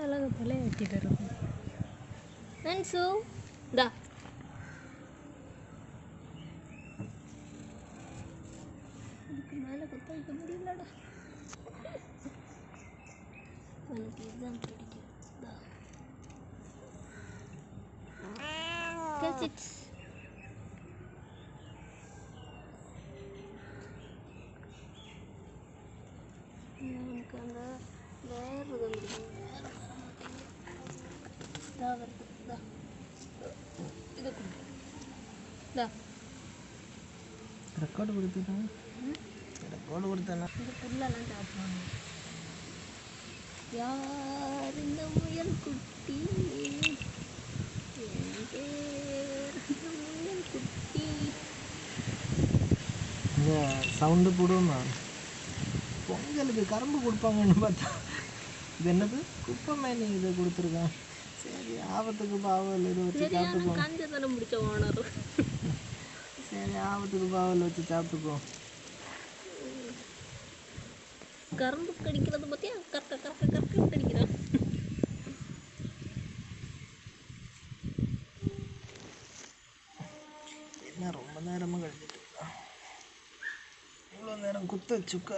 அழகாக தலையை வெட்டிட்டு இருக்கும். நன்சு தா இதுக்கு மேலே கொத்த வைக்க முடியலடா. உனக்கு இதுதான் பிடிக்கும். தா catch it. எனக்கு அந்த வேறு இது ரெக்கார்டு கொடுத்துட்டாங்க. ரெக்கார்டு கொடுத்தானா இந்த புல்லெல்லாம் சாப்பிடுவாங்க. யார் இந்த முயல் குட்டி, என் பேர் இந்த முயல் குட்டி. இந்த சவுண்டு போடுவோமா? பொங்கலுக்கு கரும்பு கொடுப்பாங்கன்னு பார்த்தா இது என்னது குப்பை மேனி இதை கொடுத்துருக்கான். சரி ஆபத்துக்கு பாவல் இதை வச்சு சாப்பிட்டுக்கோ. காஞ்ச தரம் பிடிச்ச ஓனர். சரி ஆபத்துக்கு பாவல் வச்சு சாப்பிட்டுக்கோ. கரும்பு கடிக்கிறது பார்த்தியா, கற்க கற்க கற்க கடிக்கிறான். என்ன ரொம்ப நேரமாக கழிச்சிட்டு இவ்வளோ நேரம் குத்த வச்சுக்க.